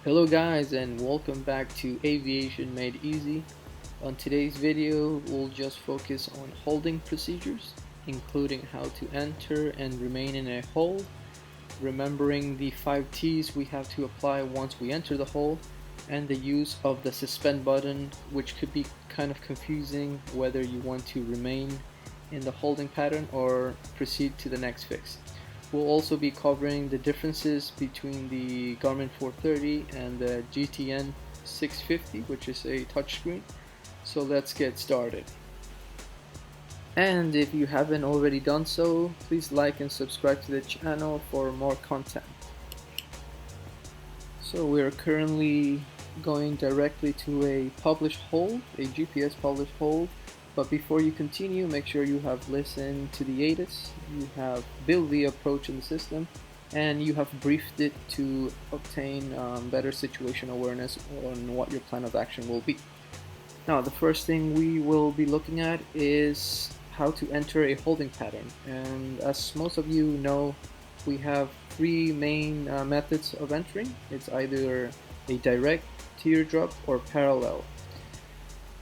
Hello guys, and welcome back to Aviation Made Easy. On today's video we'll just focus on holding procedures, including how to enter and remain in a hold, remembering the 5 T's we have to apply once we enter the hold, and the use of the suspend button, which could be kind of confusing whether you want to remain in the holding pattern or proceed to the next fix. We'll also be covering the differences between the Garmin 430 and the GTN 650, which is a touchscreen. So let's get started. And if you haven't already done so, please like and subscribe to the channel for more content. So we're currently going directly to a published hold, a GPS published hold. But before you continue, make sure you have listened to the ATIS, you have built the approach in the system, and you have briefed it to obtain better situation awareness on what your plan of action will be. Now, the first thing we will be looking at is how to enter a holding pattern. And as most of you know, we have three main methods of entering. It's either a direct, teardrop, or parallel.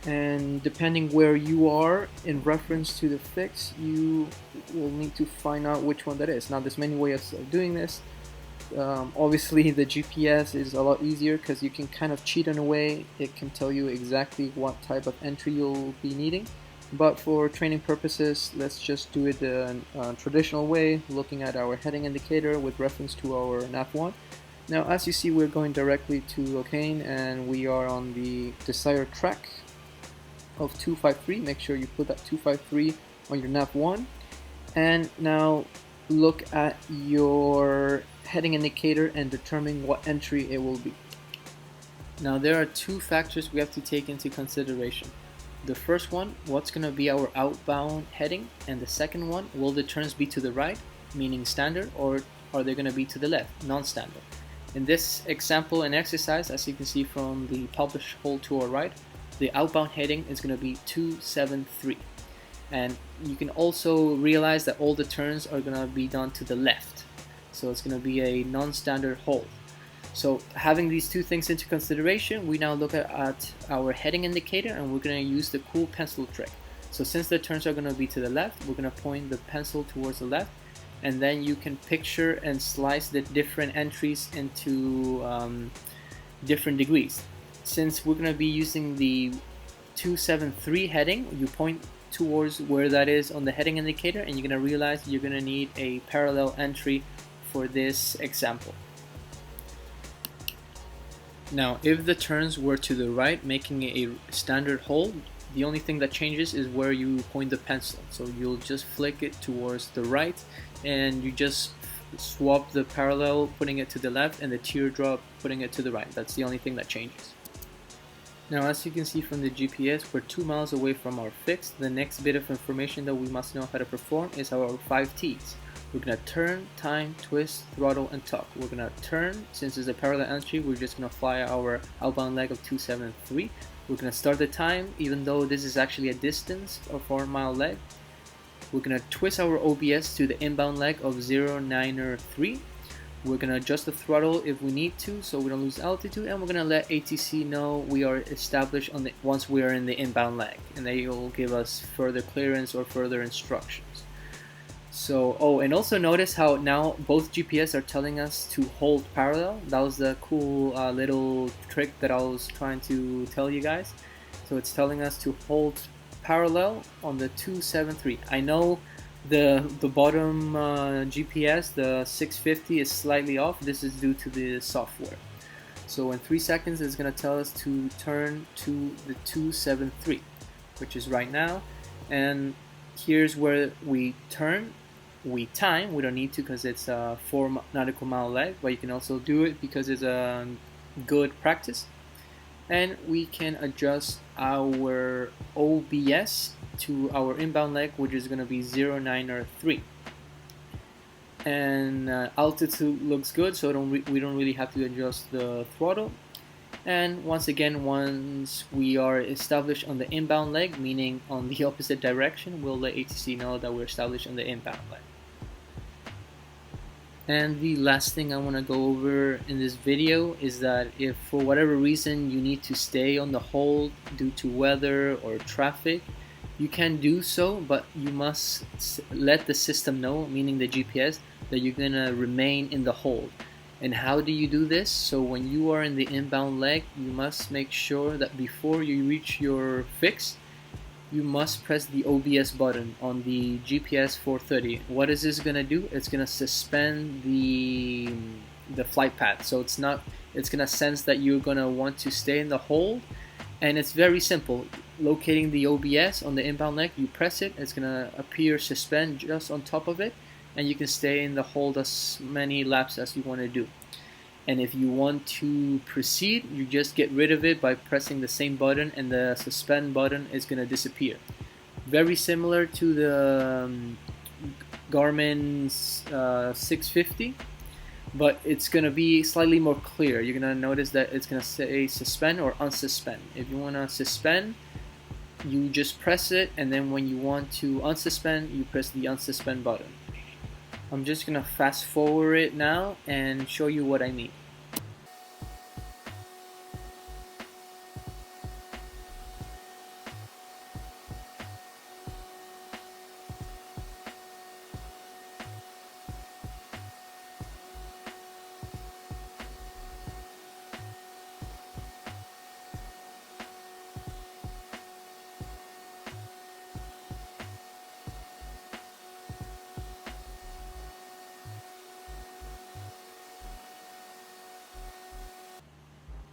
And depending where you are in reference to the fix, you will need to find out which one that is. Now there's many ways of doing this. Obviously the GPS is a lot easier because you can kind of cheat in a way. It can tell you exactly what type of entry you'll be needing, but for training purposes, let's just do it the traditional way, looking at our heading indicator with reference to our nav1. Now as you see, we're going directly to locane and we are on the desired track of 253. Make sure you put that 253 on your nav1, and now look at your heading indicator and determine what entry it will be. Now there are two factors we have to take into consideration. The first one, what's going to be our outbound heading, and the second one, will the turns be to the right, meaning standard, or are they going to be to the left, non-standard? In this example and exercise, as you can see from the published hold to our right, the outbound heading is going to be 273, and you can also realize that all the turns are going to be done to the left, so it's going to be a non-standard hold. So having these two things into consideration, we now look at our heading indicator and we're going to use the cool pencil trick. So since the turns are going to be to the left, we're going to point the pencil towards the left, and then you can picture and slice the different entries into different degrees. Since we're going to be using the 273 heading, you point towards where that is on the heading indicator, and you're going to realize you're going to need a parallel entry for this example. Now, if the turns were to the right, making it a standard hold, the only thing that changes is where you point the pencil. So you'll just flick it towards the right, and you just swap the parallel, putting it to the left, and the teardrop, putting it to the right. That's the only thing that changes. Now, as you can see from the GPS, we're 2 miles away from our fix. The next bit of information that we must know how to perform is our 5 T's. We're going to turn, time, twist, throttle, and tuck. We're going to turn. Since it's a parallel entry, we're just going to fly our outbound leg of 273. We're going to start the time, even though this is actually a distance of 4 mile leg. We're going to twist our OBS to the inbound leg of 093. We're going to adjust the throttle if we need to, so we don't lose altitude, and we're going to let ATC know we are established on once we are in the inbound leg, and they will give us further clearance or further instructions. So, and also notice how now both GPS are telling us to hold parallel. That was the cool little trick that I was trying to tell you guys. So it's telling us to hold parallel on the 273. I know the bottom GPS, the 650, is slightly off. This is due to the software. So in 3 seconds, it's going to tell us to turn to the 273, which is right now. And here's where we turn. We time. We don't need to because it's a 4 nautical mile leg, but you can also do it because it's a good practice. And we can adjust our OBS to our inbound leg, which is going to be 093. And altitude looks good, so we don't really have to adjust the throttle. And once again, once we are established on the inbound leg, meaning on the opposite direction, we'll let ATC know that we're established on the inbound leg. And the last thing I want to go over in this video is that if for whatever reason you need to stay on the hold due to weather or traffic, you can do so, but you must let the system know, meaning the GPS, that you're going to remain in the hold. And how do you do this? So when you are in the inbound leg, you must make sure that before you reach your fix, you must press the OBS button on the GPS 430. What is this gonna do? It's gonna suspend the flight path. So it's gonna sense that you're gonna want to stay in the hold, and it's very simple. Locating the OBS on the inbound leg, you press it. It's gonna appear suspend just on top of it, and you can stay in the hold as many laps as you want to do. And if you want to proceed, you just get rid of it by pressing the same button, and the suspend button is going to disappear. Very similar to the Garmin's 650, but it's going to be slightly more clear. You're going to notice that it's going to say suspend or unsuspend. If you want to suspend, you just press it, and then when you want to unsuspend, you press the unsuspend button. I'm just going to fast forward it now and show you what I mean.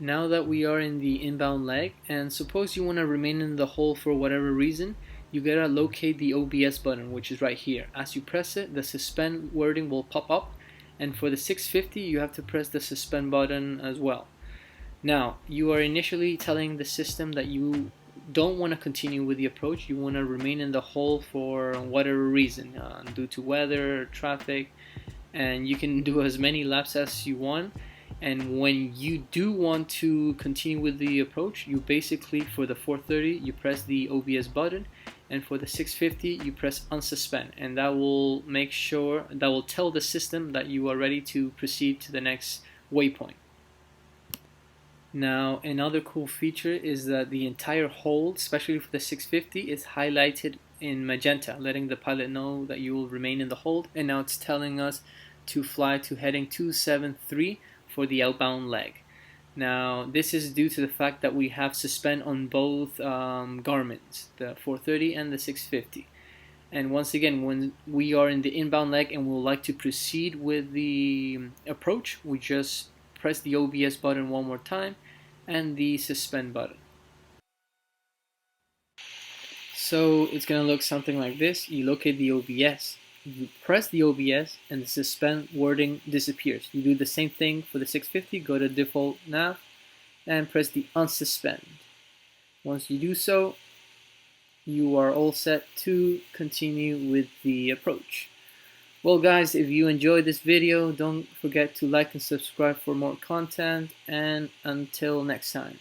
Now that we are in the inbound leg, and suppose you want to remain in the hole for whatever reason, you gotta locate the OBS button, which is right here. As you press it, the suspend wording will pop up, and for the 650 you have to press the suspend button as well. Now, you are initially telling the system that you don't want to continue with the approach. You want to remain in the hole for whatever reason, due to weather, traffic, and you can do as many laps as you want. And when you do want to continue with the approach, you basically, for the 430, you press the OBS button, and for the 650, you press unsuspend, and that will tell the system that you are ready to proceed to the next waypoint. Now, another cool feature is that the entire hold, especially for the 650, is highlighted in magenta, letting the pilot know that you will remain in the hold. And now it's telling us to fly to heading 273 for the outbound leg. Now, this is due to the fact that we have suspend on both Garmin's, the 430 and the 650. And once again, when we are in the inbound leg and we would like to proceed with the approach, we just press the OBS button one more time and the suspend button. So it's going to look something like this. You locate the OBS, you press the OBS, and the suspend wording disappears. You do the same thing for the 650, go to default nav and press the unsuspend. Once you do so, you are all set to continue with the approach. Well guys, if you enjoyed this video, don't forget to like and subscribe for more content, and until next time.